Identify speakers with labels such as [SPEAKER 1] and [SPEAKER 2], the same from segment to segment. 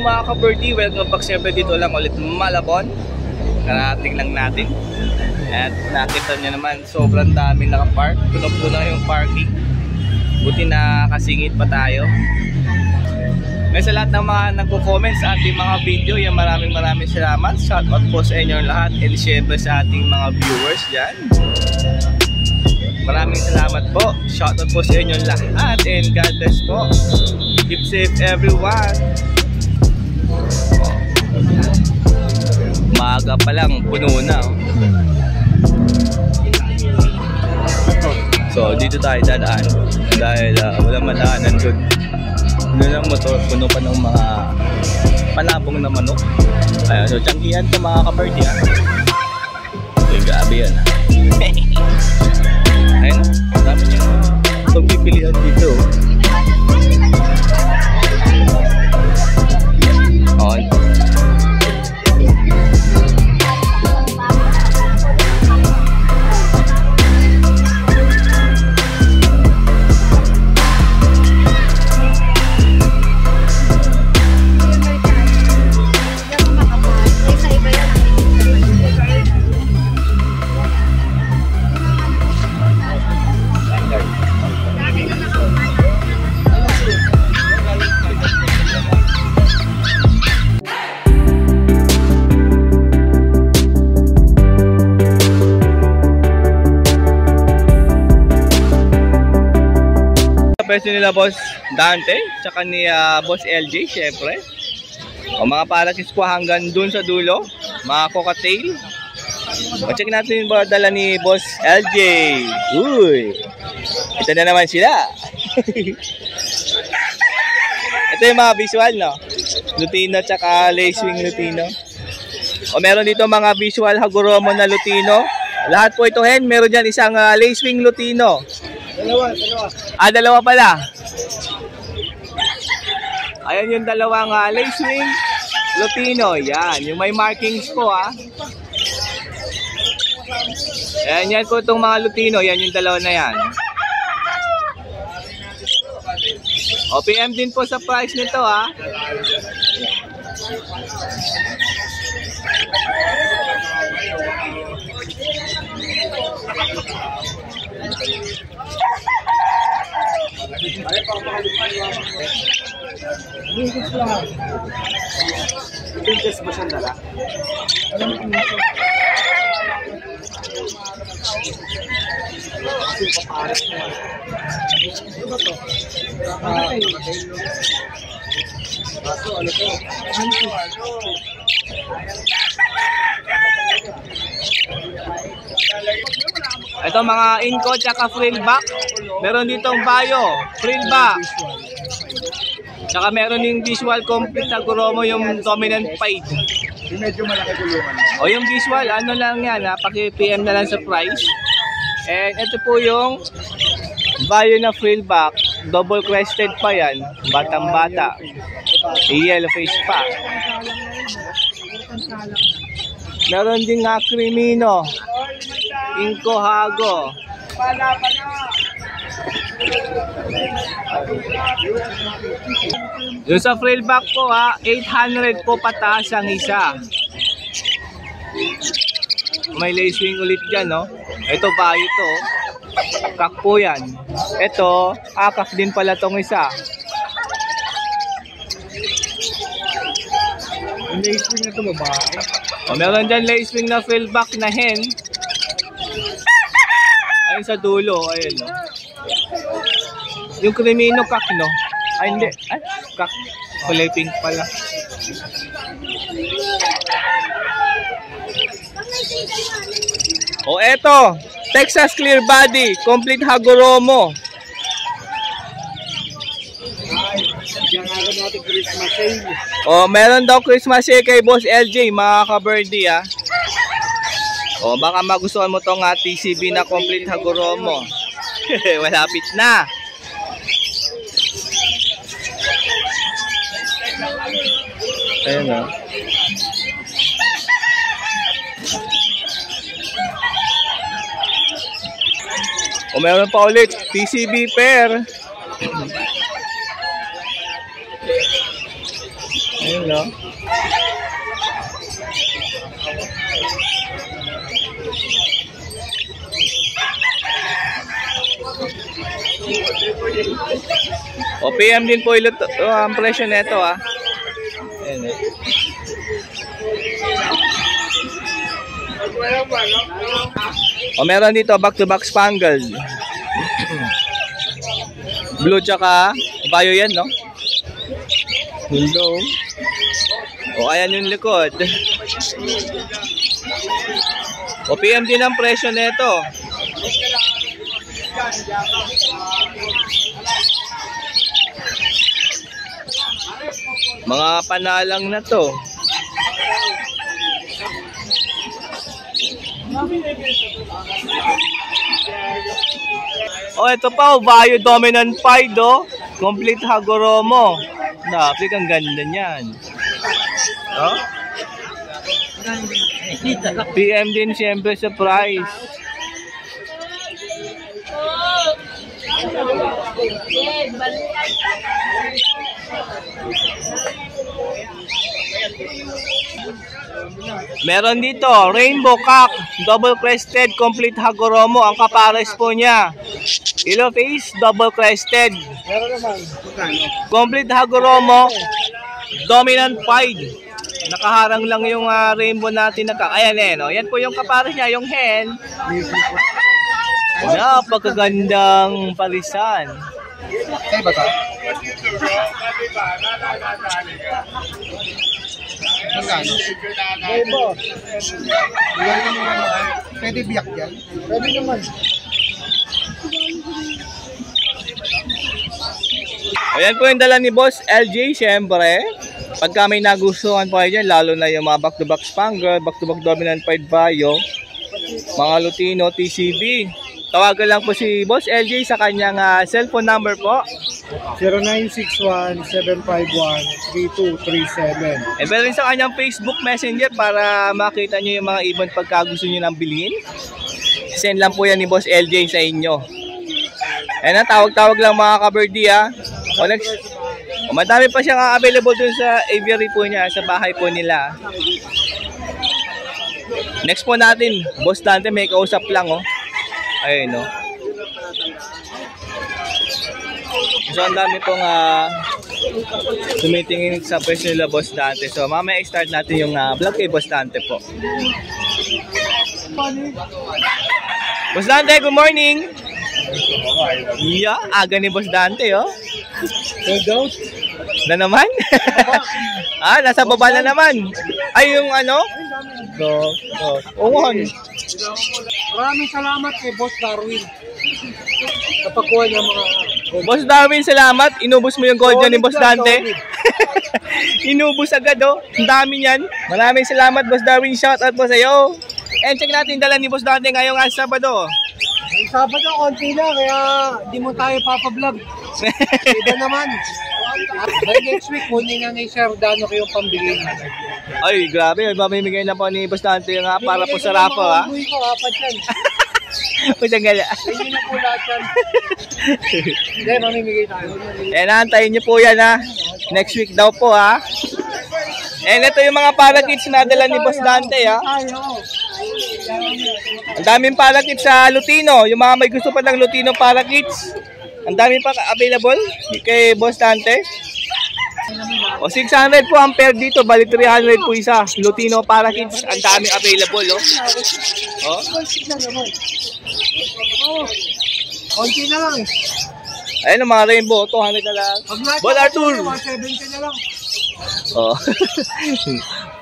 [SPEAKER 1] mga ka-birdie, welcome back siyempre dito lang ulit Malabon. Karating lang natin. At nakita nyo naman, sobrang daming nakapark. Puno-puno yung parking. Buti na kasingit pa tayo. May sa lahat ng mga nagko-comment sa ating mga video, yan maraming salamat. Shoutout po sa inyo lahat. And siyempre sa ating mga viewers dyan. Maraming salamat po. Shoutout po sa inyo lahat. And God bless po. Keep safe everyone. Maaga pa lang, puno na. So dito tayo dadaan dahil walang madaanan doon. Puno ng motor, puno pa ng mga panabong na manok. Ayan, so tiyanggihan ito mga ka-birdie ha. Okay, grabe yan ha. Ayun, dami nyo pagpipilihan dito. Okay. Pwesto nila Boss Dante, tsaka ni Boss LJ syempre. O mga parakis po hanggang dun sa dulo, mga cocktail. O check natin yung dala ni Boss LJ. Uy, ito na naman sila. Ito yung mga visual, no? Lutino tsaka Lacewing Lutino. O meron dito mga visual Hagoromo na Lutino. Lahat po ito hen, meron dyan isang Lacewing Lutino. Dalawa. Dalawa pala. Ayan yung dalawang Lacewing Lutino. Yan, yung may markings po ha. Ayan yan po itong mga Lutino. Yan yung dalawa na yan. O PM din po sa price nito ha.
[SPEAKER 2] Pinches ba siyang dala?
[SPEAKER 1] Ito mga inco tsaka frill back. Meron ditong bayo, frill back. Tsaka meron yung visual complete na Hagoromo, yung dominant pied.
[SPEAKER 2] Yung medyo malaki gulungan.
[SPEAKER 1] O yung visual, ano lang yan ha, paki-PM na lang sa price. And ito po yung bayo na frill back, double crested pa yan, batang bata. Yellow face pa. Meron din nga Crimino, Inco Hago. Yung sa frill back po ha, 800 po pataas ang isa. May lacewing ulit dyan no. Ito ba ito? Kak po yan. Ito, kak din pala tong isa.
[SPEAKER 2] Yung lacewing na ito babae.
[SPEAKER 1] O meron dyan lacewing na frill back na hen. Ayun sa dulo, ayun no. Yung Crimino kak no. Ay hindi, ay kak. Kulay pink pala. O eto, Texas Clear Body, complete Hagoromo. O meron daw Christmas sale kay Boss LJ, mga ka-birdie ha. O baka magustuhan mo tong TCB na complete Hagoromo. Malapit na. Ayun o. O meron pa ulit, TCB pair. Ayun Yun, no? O, PM din po ang presyo nito, ah. Ayan, eh. O, meron dito back-to-back spangled. Blue tsaka bayo yan, no? Hello. O, ayan yung likod. O, PM din ang presyo nito. Mga panalang na to. Oh, ito pa, Vario Dominant Pied, oh. Complete Hagoromo. Napik, ang ganda niyan. Oh? PM din siyempre sa price. Meron dito, Rainbow Cock, double crested, complete Hagoromo. Ang kapares po niya. Yellow face, double crested.
[SPEAKER 2] Meron naman.
[SPEAKER 1] Complete Hagoromo, dominant pied. Nakaharang lang yung rainbow natin. Ayan eh, no? Yan po yung kapares niya, yung hen. Napakagandang parisan.
[SPEAKER 2] Ay, ba ito? Magkano? Rainbow. Pwede biyak yan? Pwede naman.
[SPEAKER 1] Ayan po yung dala ni Boss LJ, syempre. Pagka may nagustuhan po kayo dyan, lalo na yung mga back-to-back spangled, back-to-back dominant pied Vario, mga Lutino, TCB. Tawagan lang po si Boss LJ sa kanyang cellphone number po.
[SPEAKER 2] 0961-751-3237.
[SPEAKER 1] And meron sa kanyang Facebook Messenger para makita nyo yung mga ibang pagkagusto nyo ng bilhin. Send lang po yan ni Boss LJ sa inyo. Ayan, tawag-tawag lang mga ka-birdie, ha. O next, madami pa siyang available dun sa aviary po niya, sa bahay po nila. Next po natin, Boss Dante, may kausap lang, oh. Ayun, no. So, ang dami pong tumitingin sa presyo nila, Boss Dante. So, mamaya i-start natin yung vlog kay Boss Dante po. Boss Dante, good morning! Yeah, aga ni Boss Dante, oh.
[SPEAKER 2] Sold out?
[SPEAKER 1] Na naman? Nasa baba na naman. Ay, yung ano?
[SPEAKER 2] Maraming salamat kay Boss Darwin. Kapagkuha niya mga...
[SPEAKER 1] Boss Darwin, salamat. Inubos mo yung gold ni Boss Dante. Inubos agad, oh. Ang dami niyan. Maraming salamat, Boss Darwin. Shout out po sa iyo. And check natin dala ni Boss Dante ngayong Sabado.
[SPEAKER 2] Ang Sabado, konti na, kaya di mo tayo papablog. Iba naman. By next week, kunin na ni Sir Dano ko yung pambigay na.
[SPEAKER 1] Ay, grabe. Mamimigay na po ni Boss Dante yung para po sa rapo, ha.
[SPEAKER 2] Uy ko, apat yan.
[SPEAKER 1] Pusang gala.
[SPEAKER 2] Hindi na po lahat yan. Hindi, mamimigay tayo.
[SPEAKER 1] Antayin niyo po yan, ha. Next week daw po, ha. And ito yung mga para-kits na dala ni Boss Dante, ha. Ang daming para-kits sa Lutino. Yung mga may gusto pa ng Lutino para-kits. Ang daming pa available kay Boss Dante. O 600 po ang pair dito, bali 300 po isa. Lutino para kids, ang daming available, oh. Oh.
[SPEAKER 2] Konti na lang.
[SPEAKER 1] Ayun ang mga rainbow, 200 na lang. Ball Arthur.
[SPEAKER 2] 170 na lang.
[SPEAKER 1] Oh.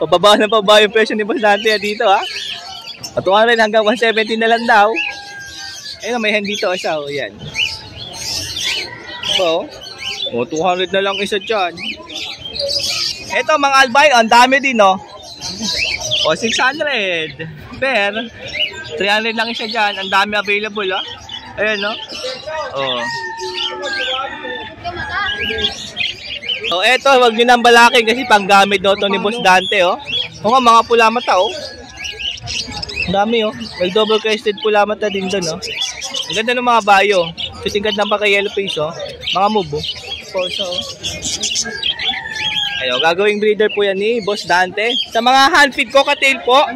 [SPEAKER 1] Pababa na pa yung presyo ni Boss Dante dito, ha. 200 hanggang 170 na lang daw. Ayun, may hand dito isa, oh, yan. So, 200 na lang isa dyan. Ito mga albino, ang dami din, no? O 600 per 300 lang isa dyan. Ang dami available, ha? Ayan, no? O. So, eto, wag nyo nang balakin kasi panggamit daw to ni Boss Dante, oh. O nga, mga pula mata, oh. Ang dami, oh. May double crested pula mata din doon, oh. Ang ganda ng mga bayo. Tingkad ng pagka yellow face, oh. Mga move, oh. So, Ayun, gagawing breeder po yan ni Boss Dante. Sa mga handfeed cocktail po.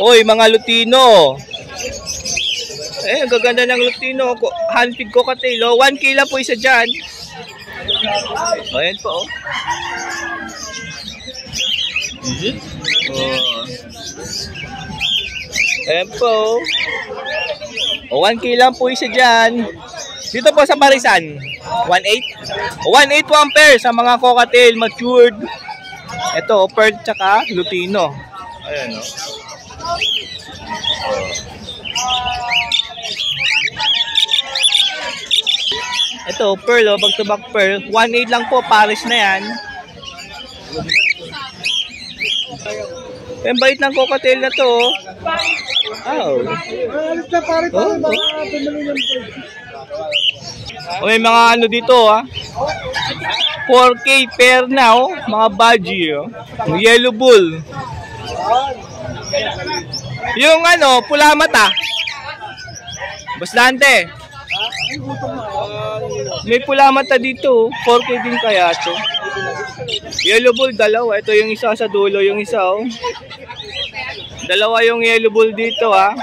[SPEAKER 1] Oy, mga Lutino. Eh, ang gaganda ng Lutino. Handfeed cocktail. 1K lang po isa dyan. O, ayan po. Ayan po. O, 1K lang po isa dyan. Dito po sa Parisan. 1.8. 1.8 po ang pair sa mga cocktail matured. Ito, Pearl tsaka Lutino. Ayan o. Ito, Pearl o, back-to-back Pearl. 1.8 lang po, Paris na yan. Ang bait ng cocktail na to. Oh. O, may mga ano dito ah. 4K pair na oh. Mga budgie oh. Yellow bull. Yung ano, pula mata. Boss Dante. May pula mata dito. 4K din kaya to. Yellow bull, dalawa. Ito yung isa sa dulo. Yung isa oh. Dalawa yung yellow bull dito ah.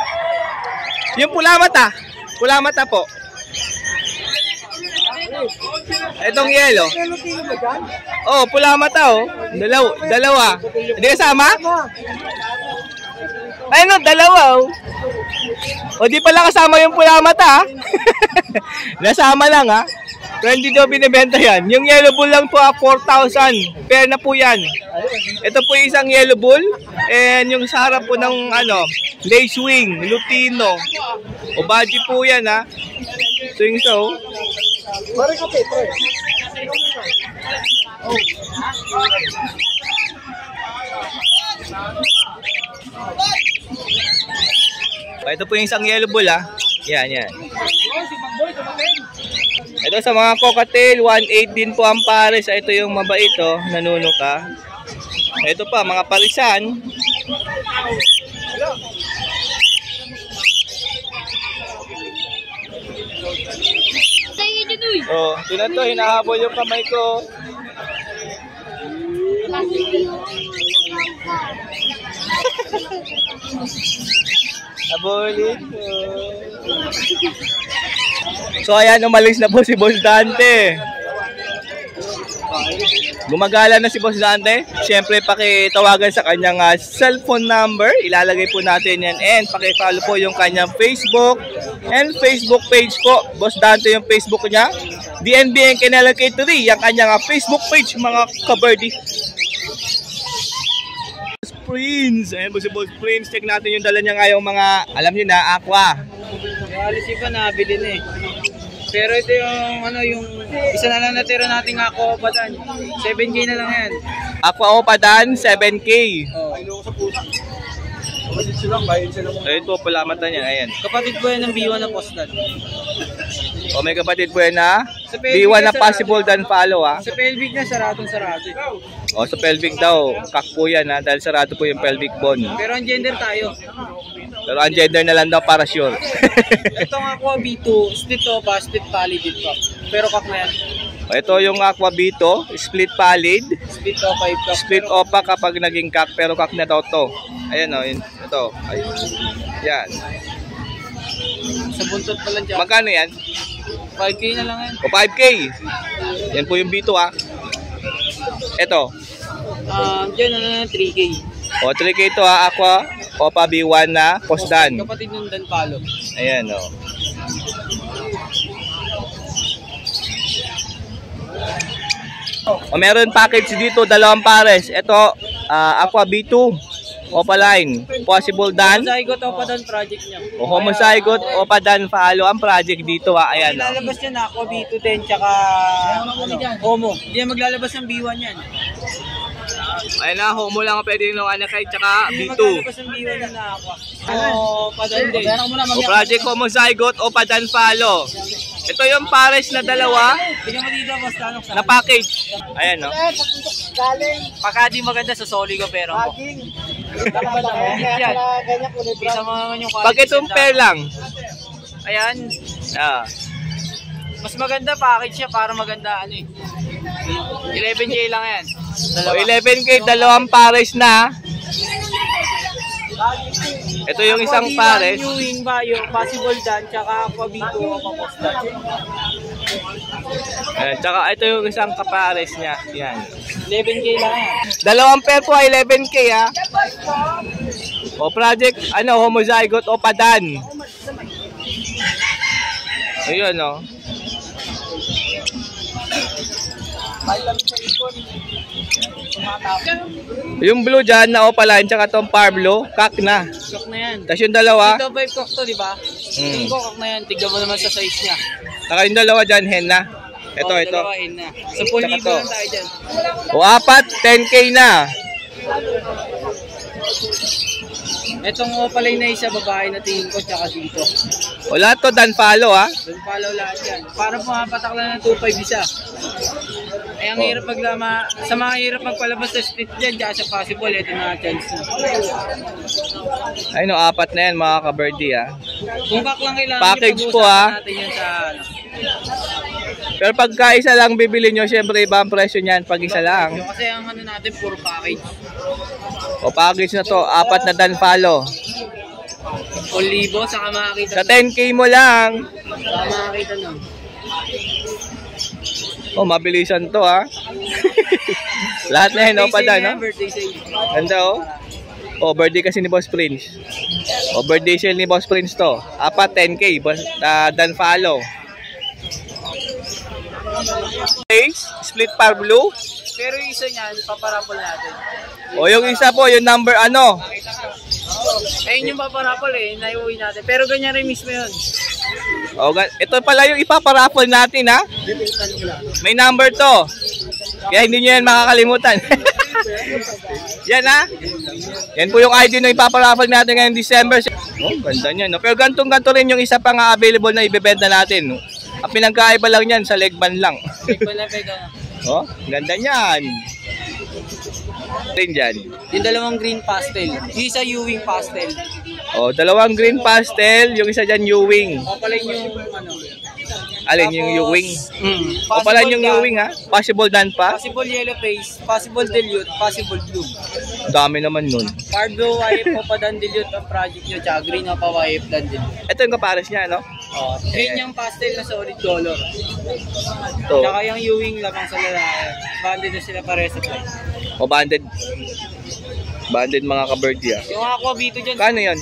[SPEAKER 1] Yung pula mata. Pula mata po. Itong yellow. Oh, pula mata oh. Dalawa. Hindi kasama? Ay no, dalawa oh. O di pala kasama yung pula mata. Nasama lang ha. 20 daw binibenta yan. Yung yellow bull lang po 4,000. Pair na po yan. Ito po yung isang yellow bull. And yung sa harap po ng ano, lace wing, Lutino. O budgie po yan ha. So yung isa oh. Ito po yung isang yellow bull ha. Yan, yan. Ito sa mga cocktail, 1.8 din po ang pares. Ito yung mabait oh, nanuno ka. Ito pa, mga parisan. Oh, ito na to, hinahabol yung kamay ko. Habulin ko. So ayan, umalis na po si Boss Dante. Gumagala na si Boss Dante. Siyempre, pakitawagan sa kanyang cellphone number. Ilalagay po natin yan. And pakifollow po yung kanyang Facebook and Facebook page po. Boss Dante yung Facebook niya. DNBN Canela K3. Yung kanyang Facebook page, mga kabardi. Prince. Ayan po si Boss Prince. Check natin yung dala niya ngayong mga, alam niyo na, aqua.
[SPEAKER 3] Alis pa nabili na eh. Pero ito yung ano, yung isa na lang natira nating aqua opadan. 7K na lang yan.
[SPEAKER 1] Aqua opadan, 7K.
[SPEAKER 3] Oh.
[SPEAKER 1] Ayun po, palamatan niya. Ayan.
[SPEAKER 3] Kapatid ko yan ng B1 na postal.
[SPEAKER 1] O may kapatid po yan na
[SPEAKER 3] Sa pelvic
[SPEAKER 1] B1 na
[SPEAKER 3] na
[SPEAKER 1] possible than follow ha.
[SPEAKER 3] Sa pelvic na saradong sarado.
[SPEAKER 1] O sa pelvic daw, kak po yan ha. Dahil sarado po yung pelvic bone.
[SPEAKER 3] Pero ang gender tayo.
[SPEAKER 1] Pero ang gender na lang daw para sure.
[SPEAKER 3] Itong aqua B2, split opa, split pallid pa. Pero kak na yan.
[SPEAKER 1] Ito yung aqua bito, split pallid.
[SPEAKER 3] Split opa, kak.
[SPEAKER 1] Split opa kapag naging kak, pero kak na daw to. Ayan o, ito. Ay, yan.
[SPEAKER 3] Sa buntot pa lang dyan.
[SPEAKER 1] Magkano yan?
[SPEAKER 3] 5K na lang yan.
[SPEAKER 1] O 5K. Yan po yung bito ha. Ito.
[SPEAKER 3] Dyan na 3K.
[SPEAKER 1] O 3K ito ha, aqua opa B1 na posdan.
[SPEAKER 3] Kapatid ng Dan Palo.
[SPEAKER 1] Ayan o. O meron package dito, dalawang pares. Ito, aqua B2, opaline, possible dan.
[SPEAKER 3] Zygote Opadan project niya.
[SPEAKER 1] O homozygote opadan follow ang project dito ha. Ayan o.
[SPEAKER 3] Lalabas niya na aqua B2 din, tsaka ano, homo. Hindi na maglalabas ng B1 yan.
[SPEAKER 1] Ayan na, homo lang ang pwede nung anakay, tsaka
[SPEAKER 3] Hindi
[SPEAKER 1] B2.
[SPEAKER 3] maglalabas ng B1 yan na aqua. Opadan din.
[SPEAKER 1] O project homozygote opadan follow. Ito yung pares na dalawa
[SPEAKER 3] Tingnan mo dito, boss, tanong sa
[SPEAKER 1] na package. Ayan no.
[SPEAKER 2] Galing.
[SPEAKER 3] Pagka di maganda sa soli ko, pero ako.
[SPEAKER 2] Aging.
[SPEAKER 3] Yan.
[SPEAKER 2] Ganyan kulay
[SPEAKER 3] Isa mga naman yung quality.
[SPEAKER 1] Pag itong pair lang.
[SPEAKER 3] Ayan.
[SPEAKER 1] Ah.
[SPEAKER 3] Mas maganda package siya para maganda ano eh. 11K lang yan.
[SPEAKER 1] O 11K, dalawang pares na. Ito yung isang pares.
[SPEAKER 3] Ewing Bayo, possible dan, tsaka Aquabito o Papostan.
[SPEAKER 1] Ayan, tsaka ito yung isang kapares niya. Yan.
[SPEAKER 3] 11K lang yan.
[SPEAKER 1] Dalawang pair po ay 11K ha. O project, homozygote o padan. Ayun o. Yung blue dyan na opaline, tsaka itong Parblo, kak na.
[SPEAKER 3] Cock na yan.
[SPEAKER 1] Tapos yung dalawa,
[SPEAKER 3] Ito 5 cock to, di ba? Tingin ko cock na yan. Tignan mo naman sa size niya.
[SPEAKER 1] saka yung dalawa dyan, hen na. Ito.
[SPEAKER 3] Dalawahin na. 10,000
[SPEAKER 1] Tsaka to.
[SPEAKER 3] lang tayo dyan.
[SPEAKER 1] O apat, 10K na.
[SPEAKER 3] Itong opaline na isa, babae na tingin ko, tsaka dito.
[SPEAKER 1] O lahat to, dan follow ha.
[SPEAKER 3] Doon follow lahat yan. Para pumapatak lang ng 2.5 isa. Ay, ang hirap maglama. Sa mga hirap magpalabas sa street dyan, tsaka sa possible, ito na chance na.
[SPEAKER 1] Ayun o, apat na yan mga ka-birdie ha.
[SPEAKER 3] Kung kak lang kailangan
[SPEAKER 1] Package
[SPEAKER 3] nyo,
[SPEAKER 1] po,
[SPEAKER 3] pag-uusapan natin yan sa
[SPEAKER 1] Pero pagka isa lang bibili nyo, syempre iba ang presyo niyan pag isa lang.
[SPEAKER 3] Kasi ang natin, puro package.
[SPEAKER 1] O package na to, apat na dan follow.
[SPEAKER 3] 1,000, saka makakita.
[SPEAKER 1] Sa 10K mo lang.
[SPEAKER 3] Saka makakita nun.
[SPEAKER 1] O mabilisan to ha. Lahat na yun, o pa dan, no?
[SPEAKER 3] Birthday sale.
[SPEAKER 1] Ganda o. O birthday kasi ni Boss Prince. O birthday sale ni Boss Prince to. Apat 10K, dan follow. Split par blue.
[SPEAKER 3] Pero yung isa niyan, paparapol natin.
[SPEAKER 1] O yung isa po, yung number ano.
[SPEAKER 3] Ayun yung paparapol naiuwi natin. Pero ganyan rin mismo yun.
[SPEAKER 1] O, ito pala yung ipaparaffle natin ha. May number to. Kaya hindi nyo yan makakalimutan. Yan ha. Yan po yung ID na ipaparaffle natin ngayong December. Oh, ganda niya, no? Pero ganto rin yung isa pang available na ibebenta natin. No? Ang pinagkaiba lang yan, sa leg band lang. Oh, ganda niyan. Rin dyan.
[SPEAKER 3] Yung dalawang green pastel. Yung isa Ewing pastel.
[SPEAKER 1] Oh, dalawang green pastel, yung isa dyan Ewing.
[SPEAKER 3] O pala yung ano.
[SPEAKER 1] Alin yung Ewing? O
[SPEAKER 3] Possible
[SPEAKER 1] pala yung
[SPEAKER 3] dan,
[SPEAKER 1] Ewing ha? Possible dan pa?
[SPEAKER 3] Possible yellow face, possible dilute, possible blue.
[SPEAKER 1] Dami naman nun.
[SPEAKER 3] Pardo, YF o pa dan dilute ang project nyo, tsaka green o pa YF dan dilute.
[SPEAKER 1] Ito yung kapares niya, no?
[SPEAKER 3] Green yung pastel na solid color.
[SPEAKER 1] Ito.
[SPEAKER 3] Tsaka yung Ewing lamang sa lalaki. Banded na sila pares sa price.
[SPEAKER 1] O banded. Banded mga ka-birdie ah.
[SPEAKER 3] Yung Aquabito dyan,
[SPEAKER 1] Kano yan?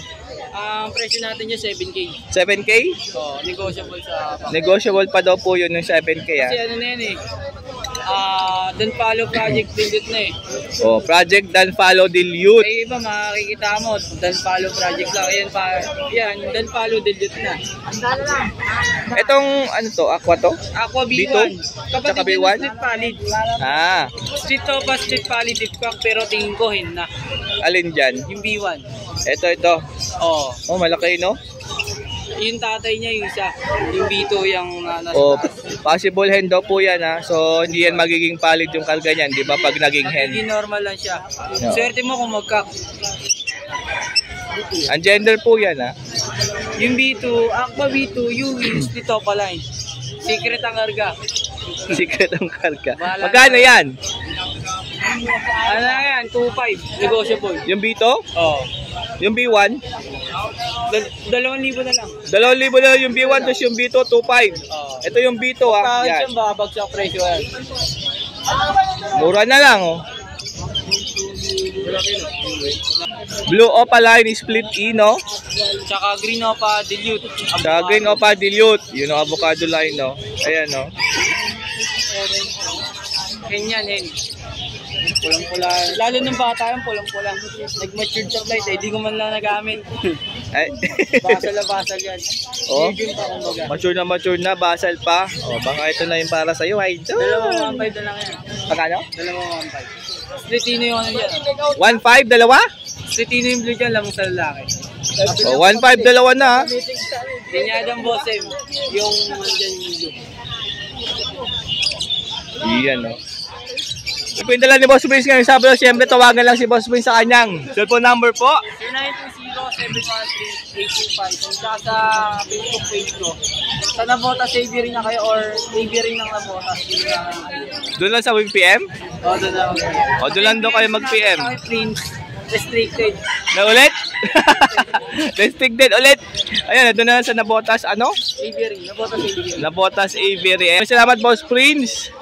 [SPEAKER 3] ang presyo natin dyan 7K.
[SPEAKER 1] 7K?
[SPEAKER 3] So, negotiable sa
[SPEAKER 1] Negotiable pa daw po yun yung 7K ah.
[SPEAKER 3] Kasi ano na yan Dan follow project dilute na
[SPEAKER 1] O, project dan follow dilute.
[SPEAKER 3] Ay iba makikita mo, dan follow project lang. Yan, dan follow dilute na.
[SPEAKER 1] Itong ano to? Aqua to?
[SPEAKER 3] Aqua
[SPEAKER 1] B2?
[SPEAKER 3] B1.
[SPEAKER 1] Tsaka
[SPEAKER 3] Kapatid
[SPEAKER 1] B1?
[SPEAKER 3] ng street pallid.
[SPEAKER 1] Ah,
[SPEAKER 3] Street to pa street pallid ipkak pero tingin ko na.
[SPEAKER 1] alin dyan?
[SPEAKER 3] Yung B1.
[SPEAKER 1] Ito.
[SPEAKER 3] Oh,
[SPEAKER 1] Oh, malaki no?
[SPEAKER 3] yung tatay niya yung isa. Yung B2 yung nasa
[SPEAKER 1] O,
[SPEAKER 3] taas.
[SPEAKER 1] possible hen daw po yan ha. So, hindi yan magiging palid yung karga niyan, di ba? Pag naging hen.
[SPEAKER 3] Hindi normal lang siya.
[SPEAKER 1] Yeah.
[SPEAKER 3] Swerte mo kung magkak.
[SPEAKER 1] Ang gender po yan ha.
[SPEAKER 3] Yung B2, Aqua B2, Ewing, split pa line. Secret ang karga.
[SPEAKER 1] Secret ang karga.
[SPEAKER 3] Bahala
[SPEAKER 1] Magkano
[SPEAKER 3] na.
[SPEAKER 1] yan?
[SPEAKER 3] Ano na yan? 2.5. Negotiable.
[SPEAKER 1] Yung B2?
[SPEAKER 3] Oo.
[SPEAKER 1] Yung B1?
[SPEAKER 3] 2,000 na lang.
[SPEAKER 1] 2,000 na yung B1, tapos yung B2, 2,500.
[SPEAKER 3] Oo.
[SPEAKER 1] Ito yung B2 ha.
[SPEAKER 3] Kahit
[SPEAKER 1] Yan.
[SPEAKER 3] siyang babagsak presyo yan.
[SPEAKER 1] Mura na lang oh. Blue Opaline split E, no?
[SPEAKER 3] Tsaka green opa dilute.
[SPEAKER 1] Sa green Opa dilute. Yun ang avocado line, no? Ayan, no?
[SPEAKER 3] Hen. Pulang-pula. Lalo nung bata yung pulang-pula. Nag-matured sa flight di ko man lang nagamit.
[SPEAKER 1] Ay.
[SPEAKER 3] Basal yan.
[SPEAKER 1] Oh.
[SPEAKER 3] Medium pa kumbaga.
[SPEAKER 1] Mature na, basal pa. O, baka ito na yung para sa'yo, idol.
[SPEAKER 3] 2,150 na lang yan.
[SPEAKER 1] Magkano?
[SPEAKER 3] 2,150. Slitino yung ano dyan.
[SPEAKER 1] 1,500, dalawa?
[SPEAKER 3] Slitino yung blue dyan, lamang sa lalaki.
[SPEAKER 1] O, 1,500, dalawa na, ha?
[SPEAKER 3] Linyadang bossem. Yung dyan yung blue.
[SPEAKER 1] Iyan, no? Ito yung dala ni Boss Prince ngayong Sabado. Siyempre, tawagan lang si Boss Prince sa kanyang cellphone number po.
[SPEAKER 3] 091713-825. Tsaka sa Facebook page ko. Sa Nabotas AV rin na kayo or AV rin ng Nabotas.
[SPEAKER 1] Doon lang sa WPM?
[SPEAKER 3] O, doon lang.
[SPEAKER 1] O, doon lang daw kayo mag-PM.
[SPEAKER 3] Prince, restricted.
[SPEAKER 1] Na ulit? Restricted ulit. Ayan, doon na lang sa Nabotas, ano?
[SPEAKER 3] AV rin. Nabotas AV rin.
[SPEAKER 1] Nabotas Avery. Salamat, Boss Prince.